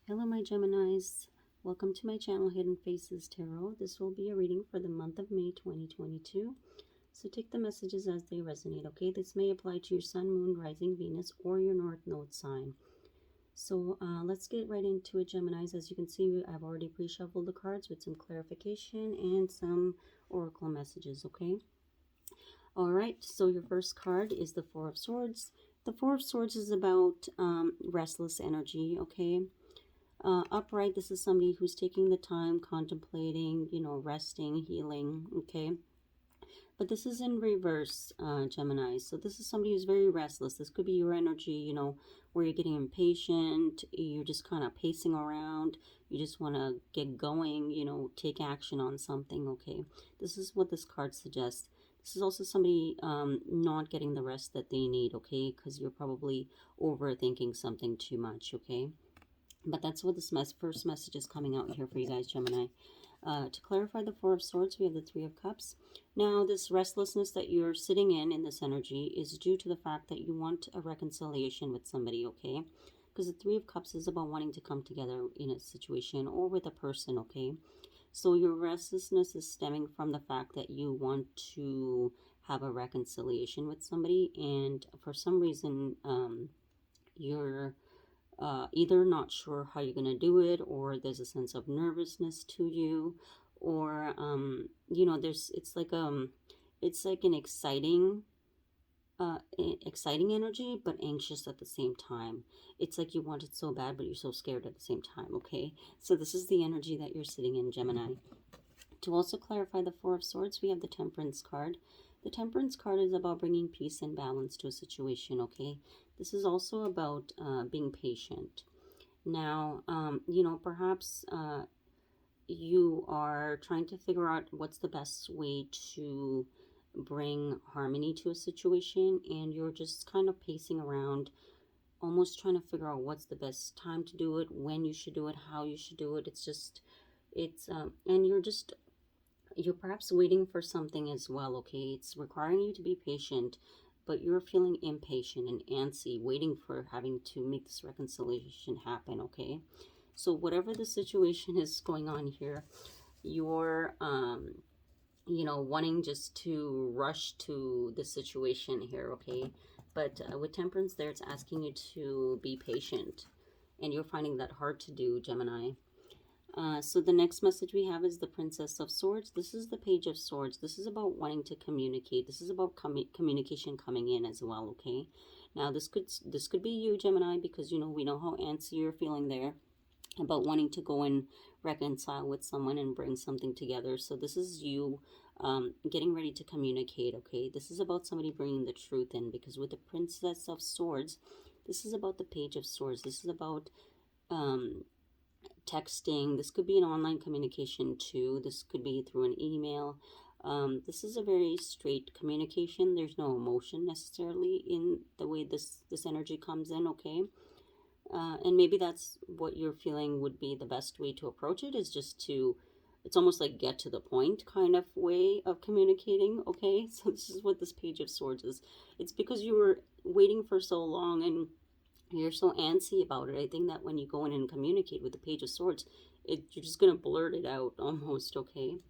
Hello my Geminis, welcome to my channel Hidden Faces Tarot. This will be a reading for the month of May 2022. So take the messages as they resonate, okay? This may apply to your Sun, Moon, Rising, Venus, or your North Node sign. So let's get right into it, Geminis. As you can see, I've already pre-shuffled the cards with some clarification and some oracle messages, okay? Alright, so your first card is the Four of Swords. The Four of Swords is about restless energy, okay? Upright, this is somebody who's taking the time, contemplating, resting, healing, okay? But this is in reverse, Gemini. So this is somebody who's very restless. This could be your energy, where you're getting impatient, you're just kind of pacing around, you just want to get going, take action on something, okay? This is what this card suggests. This is also somebody not getting the rest that they need, okay? Because you're probably overthinking something too much, okay? But that's what this first message is coming out here for you guys, Gemini. To clarify the Four of Swords, we have the Three of Cups. Now, this restlessness that you're sitting in this energy, is due to the fact that you want a reconciliation with somebody, okay? Because the Three of Cups is about wanting to come together in a situation or with a person, okay? So your restlessness is stemming from the fact that you want to have a reconciliation with somebody, and for some reason, you're either not sure how you're going to do it, or there's a sense of nervousness to you, or it's like an exciting energy, but anxious at the same time. It's like you want it so bad, but you're so scared at the same time, okay? So this is the energy that you're sitting in, Gemini. To also clarify the Four of Swords, we have the Temperance card. The Temperance card is about bringing peace and balance to a situation, okay? This is also about being patient. Now, perhaps you are trying to figure out what's the best way to bring harmony to a situation, and you're just kind of pacing around, almost trying to figure out what's the best time to do it, when you should do it, how you should do it. And you're perhaps waiting for something as well, okay? It's requiring you to be patient, but you're feeling impatient and antsy, waiting for having to make this reconciliation happen, okay? So whatever the situation is going on here, you're, wanting just to rush to the situation here, okay? But with Temperance there, it's asking you to be patient, and you're finding that hard to do, Gemini. So the next message we have is the Princess of Swords. This is the Page of Swords. This is about wanting to communicate. This is about communication coming in as well, okay? Now this could be you, Gemini, because we know how antsy you're feeling there about wanting to go and reconcile with someone and bring something together. So this is you getting ready to communicate, okay? This is about somebody bringing the truth in, because with the Princess of Swords, this is about the Page of Swords. This is about texting. This could be an online communication too. This could be through an email. This is a very straight communication. There's no emotion necessarily in the way this energy comes in, okay? And maybe that's what you're feeling would be the best way to approach it, is just to, it's almost like get to the point kind of way of communicating, okay? So this is what this Page of Swords is. It's because you were waiting for so long and you're so antsy about it. I think that when you go in and communicate with the Page of Swords, you're just going to blurt it out almost, okay?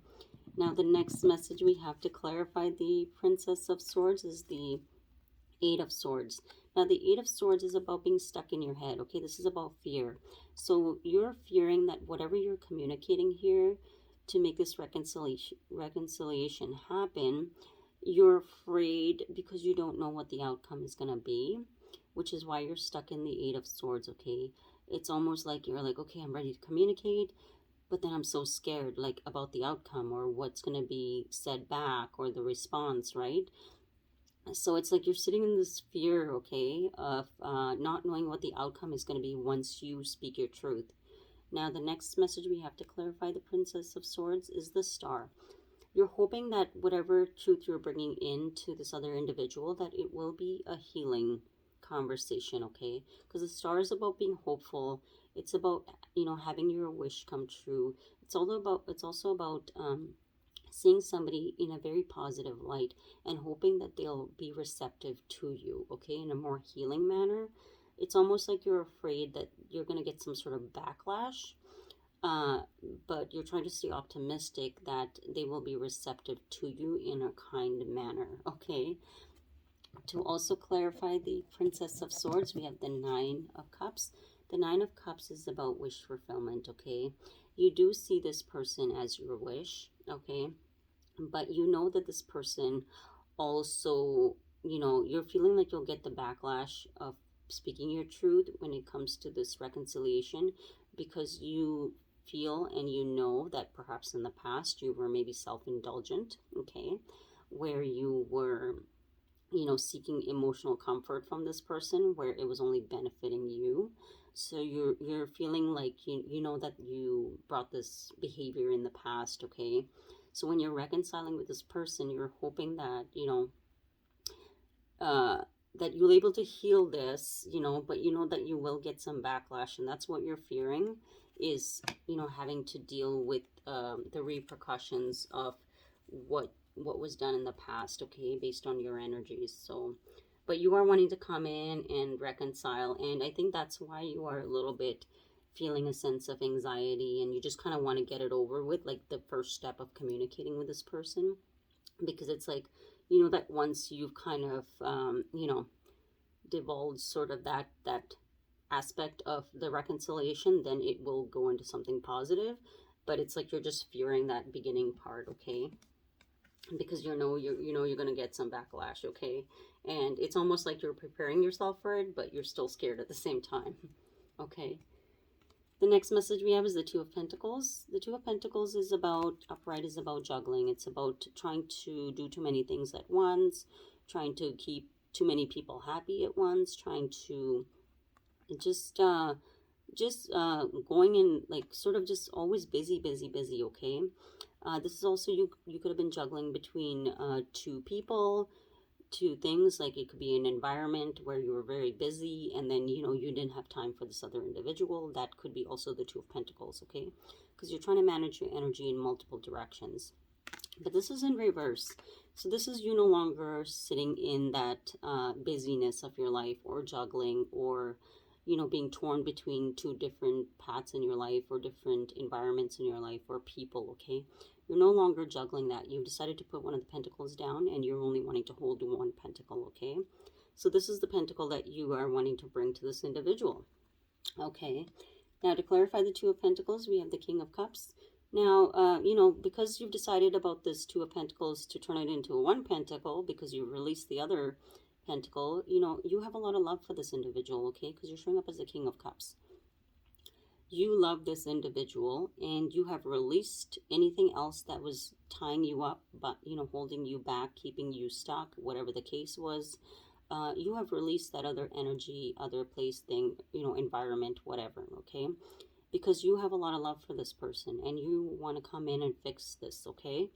Now the next message we have to clarify the Princess of Swords is the Eight of Swords. Now the Eight of Swords is about being stuck in your head, okay? This is about fear. So you're fearing that whatever you're communicating here to make this reconciliation happen, you're afraid because you don't know what the outcome is going to be, which is why you're stuck in the Eight of Swords, okay? It's almost like you're like, okay, I'm ready to communicate, but then I'm so scared, like, about the outcome or what's going to be said back or the response, right? So it's like you're sitting in this fear, okay, of not knowing what the outcome is going to be once you speak your truth. Now, the next message we have to clarify the Princess of Swords is the Star. You're hoping that whatever truth you're bringing into this other individual, that it will be a healing conversation, okay? Because the Star is about being hopeful. It's about, having your wish come true. It's also about seeing somebody in a very positive light and hoping that they'll be receptive to you, okay, in a more healing manner. it's almost like you're afraid that you're going to get some sort of backlash, but you're trying to stay optimistic that they will be receptive to you in a kind manner, okay? To also clarify the Princess of Swords, we have the Nine of Cups. The Nine of Cups is about wish fulfillment, okay? You do see this person as your wish, okay? But you know that this person also, you're feeling like you'll get the backlash of speaking your truth when it comes to this reconciliation, because you feel and you know that perhaps in the past you were maybe self-indulgent, okay, where you were seeking emotional comfort from this person where it was only benefiting you. So you're feeling like you know that you brought this behavior in the past, okay? So when you're reconciling with this person, you're hoping that that you'll able to heal this, but you know that you will get some backlash, and that's what you're fearing, is having to deal with the repercussions of what was done in the past, okay, based on your energies. So, but you are wanting to come in and reconcile, and I think that's why you are a little bit feeling a sense of anxiety, and you just kind of want to get it over with, like the first step of communicating with this person, because it's like, that once you've kind of divulged sort of that aspect of the reconciliation, then it will go into something positive. But it's like you're just fearing that beginning part, okay? Because you're going to get some backlash, okay? And it's almost like you're preparing yourself for it, but you're still scared at the same time, okay? The next message we have is the Two of Pentacles. The Two of Pentacles is about, upright is about juggling. It's about trying to do too many things at once, trying to keep too many people happy at once, trying to just going in, like, sort of just always busy, okay? This is also, you could have been juggling between two people, two things. Like it could be an environment where you were very busy and then you didn't have time for this other individual. That could be also the Two of Pentacles, okay? Because you're trying to manage your energy in multiple directions. But this is in reverse. So this is you no longer sitting in that busyness of your life, or juggling, or being torn between two different paths in your life, or different environments in your life, or people, okay? You're no longer juggling that. You've decided to put one of the pentacles down, and you're only wanting to hold one pentacle, okay? So this is the pentacle that you are wanting to bring to this individual, okay? Now, to clarify the Two of Pentacles, we have the King of Cups. Now, because you've decided about this Two of Pentacles to turn it into a one pentacle, because you released the other pentacle, you have a lot of love for this individual, okay? Because you're showing up as the King of Cups. You love this individual, and you have released anything else that was tying you up, but holding you back, keeping you stuck, whatever the case was. You have released that other energy, other place, thing, environment, whatever, okay? Because you have a lot of love for this person, and you want to come in and fix this, okay?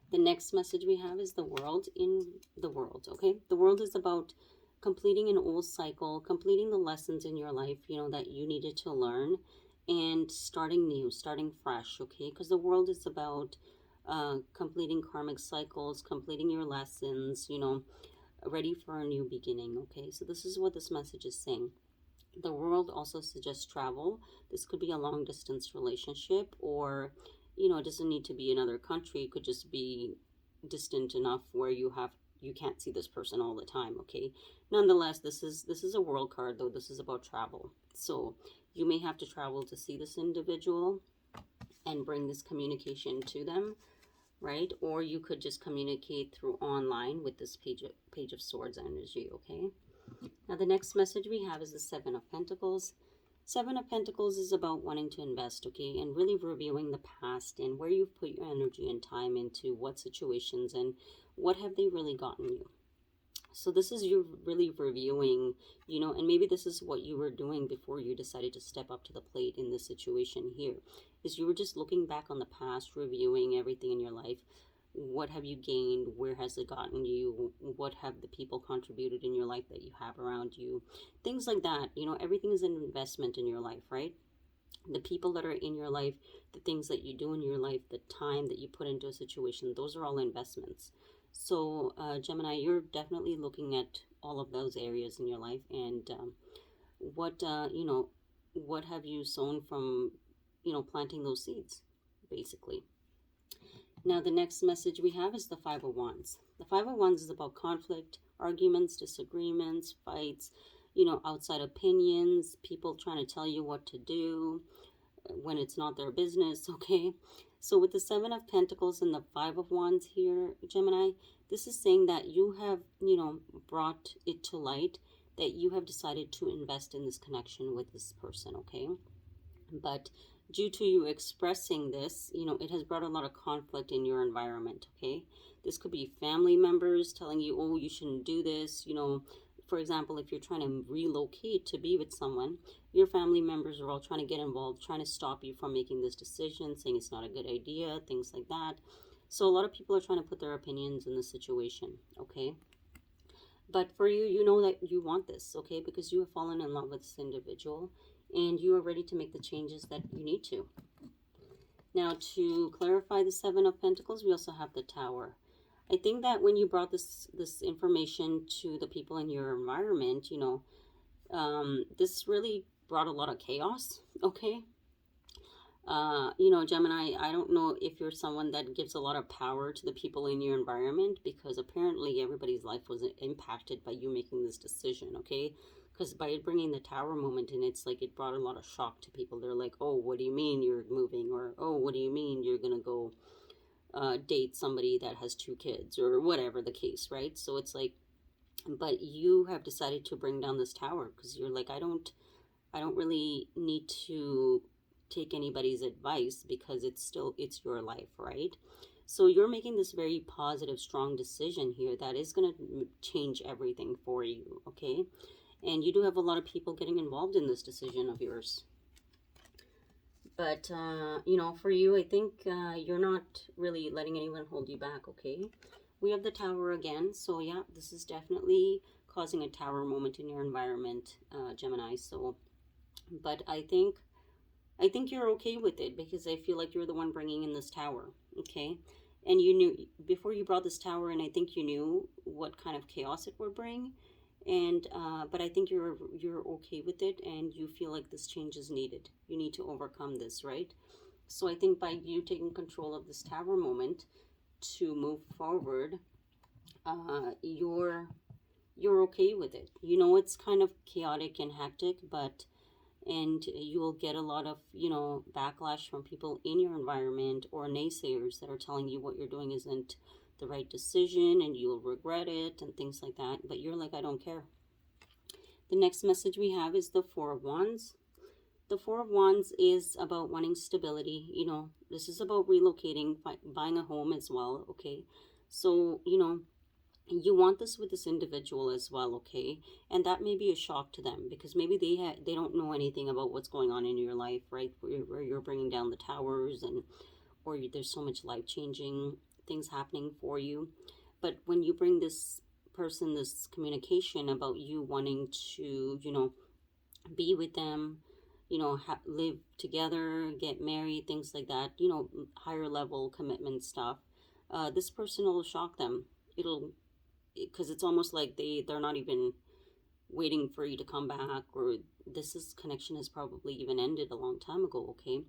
The next message we have is the World. In the World, okay? The World is about completing an old cycle, completing the lessons in your life, that you needed to learn, and starting new, starting fresh, okay? Because the World is about completing karmic cycles, completing your lessons, ready for a new beginning, okay? So this is what this message is saying. The World also suggests travel. This could be a long distance relationship, or it doesn't need to be another country. It could just be distant enough where you can't see this person all the time, okay? Nonetheless, this is a World card, though. This is about travel. So you may have to travel to see this individual and bring this communication to them, right? Or you could just communicate through online with this Page of Swords energy, okay? Now, the next message we have is the Seven of Pentacles. Seven of Pentacles is about wanting to invest, okay, and really reviewing the past and where you've put your energy and time into, what situations, and what have they really gotten you. So this is you really reviewing, and maybe this is what you were doing before you decided to step up to the plate in this situation here, is you were just looking back on the past, reviewing everything in your life. What have you gained? Where has it gotten you? What have the people contributed in your life that you have around you? Things like that. Everything is an investment in your life, right? The people that are in your life, the things that you do in your life, the time that you put into a situation, those are all investments. So, Gemini, you're definitely looking at all of those areas in your life, and what what have you sown from, planting those seeds, basically. Now, the next message we have is the Five of Wands. The Five of Wands is about conflict, arguments, disagreements, fights, outside opinions, people trying to tell you what to do when it's not their business, okay? So with the Seven of Pentacles and the Five of Wands here, Gemini, this is saying that you have, brought it to light that you have decided to invest in this connection with this person, okay? But due to you expressing this, it has brought a lot of conflict in your environment, okay? This could be family members telling you, oh, you shouldn't do this, for example, if you're trying to relocate to be with someone, your family members are all trying to get involved, trying to stop you from making this decision, saying it's not a good idea, things like that. So a lot of people are trying to put their opinions in the situation, okay? But for you, you know that you want this, okay? Because you have fallen in love with this individual and you are ready to make the changes that you need to. Now, to clarify the Seven of Pentacles, we also have the Tower. I think that when you brought this information to the people in your environment, this really brought a lot of chaos, okay? Gemini, I don't know if you're someone that gives a lot of power to the people in your environment, because apparently everybody's life was impacted by you making this decision, okay? Because by bringing the Tower moment in, it's like it brought a lot of shock to people. They're like, oh, what do you mean you're moving? Or, oh, what do you mean you're going to go date somebody that has 2 kids, or whatever the case, right? So it's like, but you have decided to bring down this tower because you're like, I don't really need to take anybody's advice because it's your life, right? So you're making this very positive, strong decision here that is going to change everything for you, okay? And you do have a lot of people getting involved in this decision of yours. But, for you, I think you're not really letting anyone hold you back, okay? We have the Tower again. So, yeah, this is definitely causing a Tower moment in your environment, Gemini. So, but I think you're okay with it because I feel like you're the one bringing in this Tower, okay? And you knew, before you brought this Tower in, I think you knew what kind of chaos it would bring. And but I think you're okay with it, and you feel like this change is needed. You need to overcome this, right? So I think by you taking control of this Tower moment to move forward, you're okay with it. It's kind of chaotic and hectic, and you will get a lot of backlash from people in your environment or naysayers that are telling you what you're doing isn't the right decision and you'll regret it and things like that. But you're like, I don't care. The next message we have is the Four of Wands. The Four of Wands is about wanting stability. This is about relocating, buying a home as well, okay? So, you want this with this individual as well, okay? And that may be a shock to them because maybe they don't know anything about what's going on in your life, right? Where you're bringing down the towers or there's so much life-changing things happening for you. But when you bring this person this communication about you wanting to be with them, live together, get married, things like that, higher level commitment stuff, this person will shock them. Because it's almost like they're not even waiting for you to come back, or this connection has probably even ended a long time ago, okay?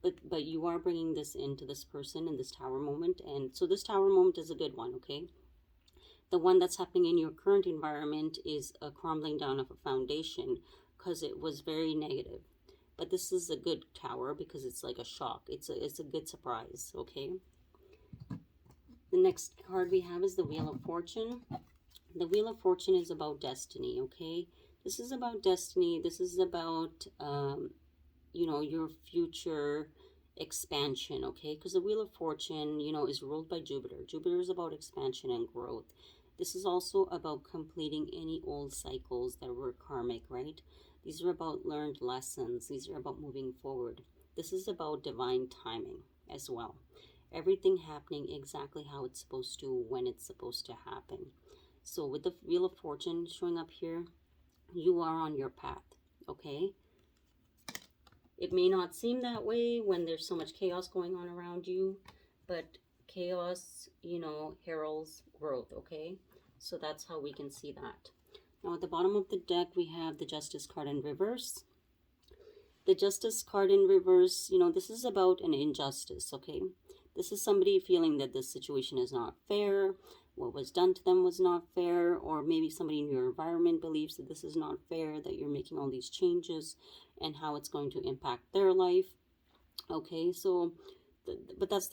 But you are bringing this into this person in this Tower moment, and so this Tower moment is a good one, okay? The one that's happening in your current environment is a crumbling down of a foundation because it was very negative. But this is a good Tower because it's like a shock. It's a good surprise, okay? The next card we have is the Wheel of Fortune. The Wheel of Fortune is about destiny, okay? This is about destiny. This is about your future expansion, okay? Because the Wheel of Fortune, is ruled by Jupiter. Jupiter is about expansion and growth. This is also about completing any old cycles that were karmic, right? These are about learned lessons. These are about moving forward. This is about divine timing as well. Everything happening exactly how it's supposed to, when it's supposed to happen. So with the Wheel of Fortune showing up here, you are on your path, okay? It may not seem that way when there's so much chaos going on around you, but chaos, heralds growth, okay? So that's how we can see that. Now at the bottom of the deck, we have the Justice card in reverse. The Justice card in reverse, this is about an injustice, okay? This is somebody feeling that this situation is not fair, what was done to them was not fair, or maybe somebody in your environment believes that this is not fair, that you're making all these changes and how it's going to impact their life. Okay, so but that's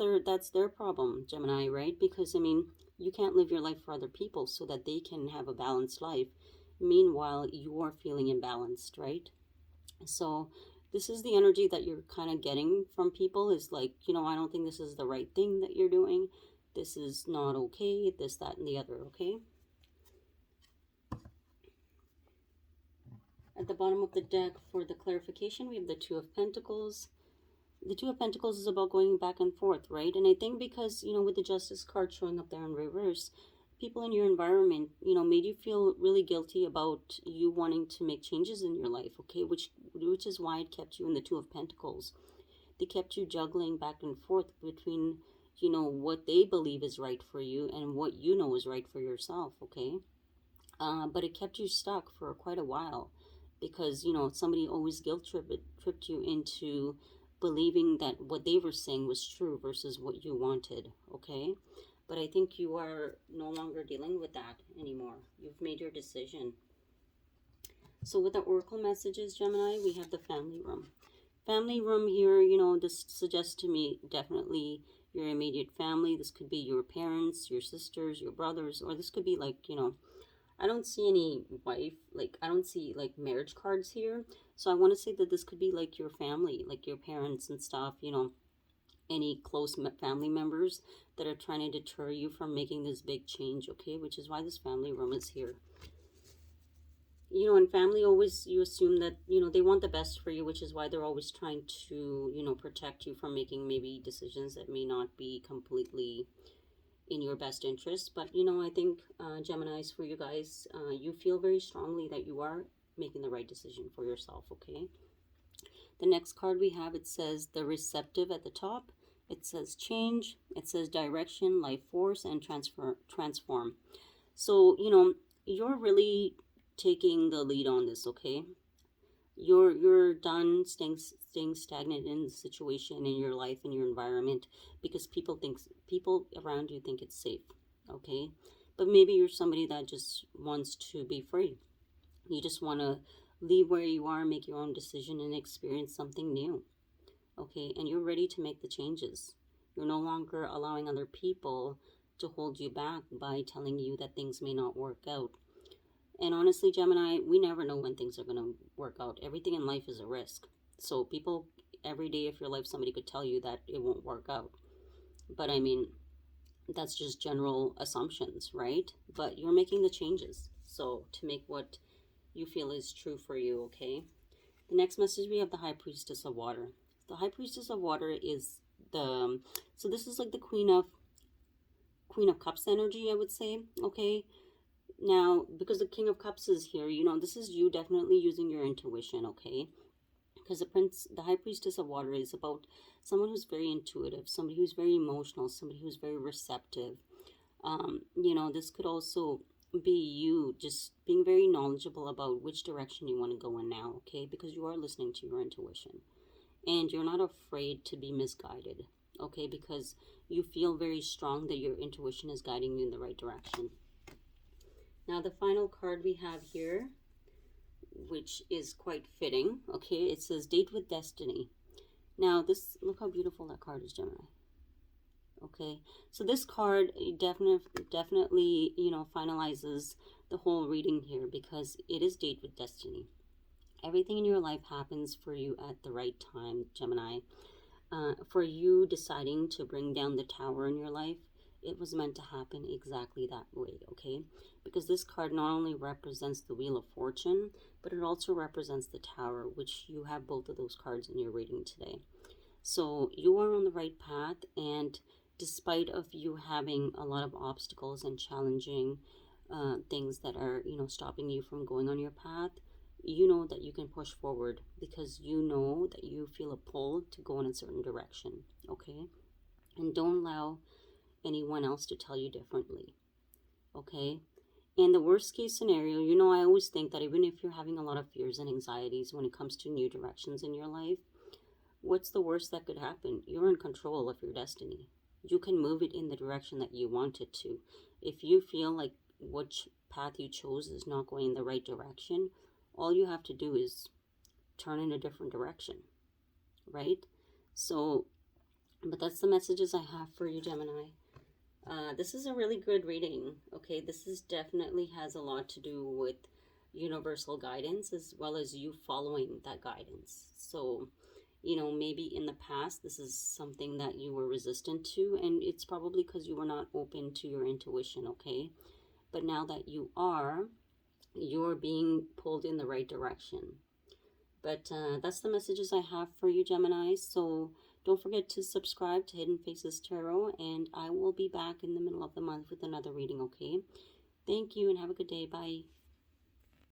their problem, Gemini, right? Because you can't live your life for other people so that they can have a balanced life. Meanwhile, you're feeling imbalanced, right? So this is the energy that you're kind of getting from people, is like, I don't think this is the right thing that you're doing. This is not okay, this, that, and the other, okay? At the bottom of the deck, for the clarification, we have the Two of Pentacles. The Two of Pentacles is about going back and forth, right? And I think because, with the Justice card showing up there in reverse, people in your environment, made you feel really guilty about you wanting to make changes in your life, okay? Which is why it kept you in the Two of Pentacles. They kept you juggling back and forth between, what they believe is right for you and what you know is right for yourself, okay? But it kept you stuck for quite a while because, somebody always tripped you into believing that what they were saying was true versus what you wanted, okay? But I think you are no longer dealing with that anymore. You've made your decision. So with the Oracle messages, Gemini, we have the family room. Family room here, this suggests to me definitely your immediate family. This could be your parents, your sisters, your brothers, or this could be like, I don't see any wife, I don't see marriage cards here. So I want to say that this could be like your family, like your parents and stuff, any close family members that are trying to deter you from making this big change, okay? Which is why this family room is here. In family, always you assume that, they want the best for you, which is why they're always trying to, protect you from making maybe decisions that may not be completely in your best interest. But, I think, Geminis, for you guys, you feel very strongly that you are making the right decision for yourself, okay? The next card we have, it says the receptive at the top. It says change. It says direction, life force, and transform. So, you're really taking the lead on this, okay? You're done staying stagnant in the situation, in your life, in your environment, because people around you think it's safe, okay? But maybe you're somebody that just wants to be free. You just want to leave where you are, make your own decision, and experience something new, okay? And you're ready to make the changes. You're no longer allowing other people to hold you back by telling you that things may not work out. And honestly, Gemini, we never know when things are going to work out. Everything in life is a risk. So people, every day of your life, somebody could tell you that it won't work out. But that's just general assumptions, right? But you're making the changes. So to make what you feel is true for you, okay? The next message, we have the High Priestess of Water. The High Priestess of Water is so this is like the Queen of Cups energy, I would say, okay? Now, because the King of Cups is here, this is you definitely using your intuition, okay? Because the High Priestess of Water is about someone who's very intuitive, somebody who's very emotional, somebody who's very receptive. This could also be you just being very knowledgeable about which direction you want to go in now, okay? Because you are listening to your intuition. And you're not afraid to be misguided, okay? Because you feel very strong that your intuition is guiding you in the right direction. Now, the final card we have here, which is quite fitting, okay, it says Date with Destiny. Now, look how beautiful that card is, Gemini. Okay, so this card definitely, finalizes the whole reading here because it is Date with Destiny. Everything in your life happens for you at the right time, Gemini. For you deciding to bring down the tower in your life, it was meant to happen exactly that way, okay? Because this card not only represents the Wheel of Fortune, but it also represents the Tower, which you have both of those cards in your reading today. So you are on the right path, and despite of you having a lot of obstacles and challenging things that are, stopping you from going on your path, you know that you can push forward because you know that you feel a pull to go in a certain direction, okay? And don't allow anyone else to tell you differently, okay? And the worst case scenario, you know, I always think that even if you're having a lot of fears and anxieties when it comes to new directions in your life, what's the worst that could happen? You're in control of your destiny. You can move it in the direction that you want it to. If you feel like which path you chose is not going in the right direction, all you have to do is turn in a different direction, right? So, but that's the messages I have for you, Gemini. This is a really good reading, okay? This is definitely has a lot to do with universal guidance as well as you following that guidance. So, you know, maybe in the past this is something that you were resistant to, and it's probably because you were not open to your intuition, okay? But now that you're being pulled in the right direction. But that's the messages I have for you, Gemini. So don't forget to subscribe to Hidden Faces Tarot, and I will be back in the middle of the month with another reading, okay? Thank you and have a good day. Bye.